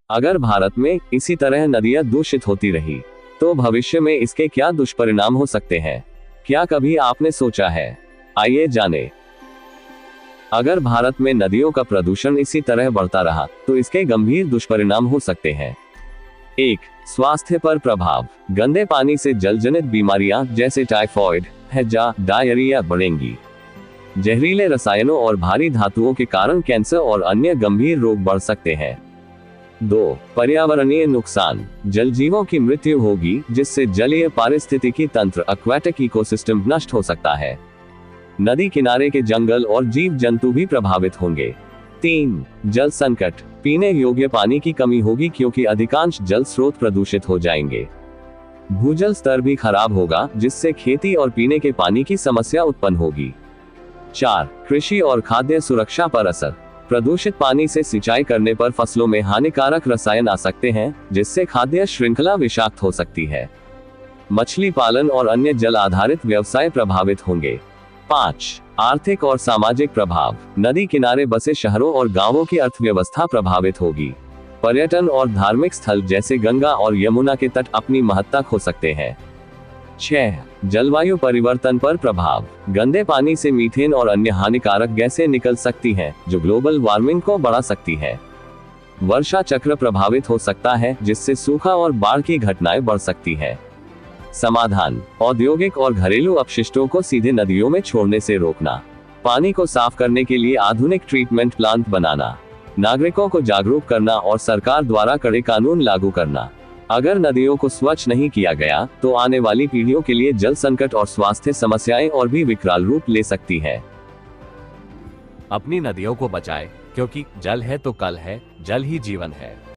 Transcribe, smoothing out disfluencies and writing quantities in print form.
अगर भारत में इसी तरह नदियां दूषित होती रही तो भविष्य में इसके क्या दुष्परिणाम हो सकते हैं? क्या कभी आपने सोचा है? आइए जानें। अगर भारत में नदियों का प्रदूषण इसी तरह बढ़ता रहा तो इसके गंभीर दुष्परिणाम हो सकते हैं। 1. स्वास्थ्य पर प्रभाव। गंदे पानी से जलजनित बीमारियां जैसे टाइफॉइड, हैजा, डायरिया बढ़ेंगी। जहरीले रसायनों और भारी धातुओं के कारण कैंसर और अन्य गंभीर रोग बढ़ सकते हैं। 2. पर्यावरणीय नुकसान। जलजीवों की मृत्यु होगी, जिससे जलीय पारिस्थितिकी तंत्र एक्वाटिक इकोसिस्टम नष्ट हो सकता है। नदी किनारे के जंगल और जीव जंतु भी प्रभावित होंगे। 3. जल संकट। पीने योग्य पानी की कमी होगी क्योंकि अधिकांश जल स्रोत प्रदूषित हो जाएंगे। भूजल स्तर भी खराब होगा, जिससे खेती और पीने के पानी की समस्या उत्पन्न होगी। 4. कृषि और खाद्य सुरक्षा पर असर। प्रदूषित पानी से सिंचाई करने पर फसलों में हानिकारक रसायन आ सकते हैं, जिससे खाद्य श्रृंखला विषाक्त हो सकती है। मछली पालन और अन्य जल आधारित व्यवसाय प्रभावित होंगे। 5. आर्थिक और सामाजिक प्रभाव। नदी किनारे बसे शहरों और गांवों की अर्थव्यवस्था प्रभावित होगी। पर्यटन और धार्मिक स्थल जैसे गंगा और यमुना के तट अपनी महत्ता खो सकते हैं। 6. जलवायु परिवर्तन पर प्रभाव। गंदे पानी से मीथेन और अन्य हानिकारक गैसें निकल सकती हैं, जो ग्लोबल वार्मिंग को बढ़ा सकती है। वर्षा चक्र प्रभावित हो सकता है, जिससे सूखा और बाढ़ की घटनाएं बढ़ सकती है। समाधान। औद्योगिक और घरेलू अपशिष्टों को सीधे नदियों में छोड़ने से रोकना। पानी को साफ करने के लिए आधुनिक ट्रीटमेंट प्लांट बनाना। नागरिकों को जागरूक करना और सरकार द्वारा कड़े कानून लागू करना। अगर नदियों को स्वच्छ नहीं किया गया तो आने वाली पीढ़ियों के लिए जल संकट और स्वास्थ्य समस्याएं और भी विकराल रूप ले सकती हैं। अपनी नदियों को बचाएं, क्योंकि जल है तो कल है, जल ही जीवन है।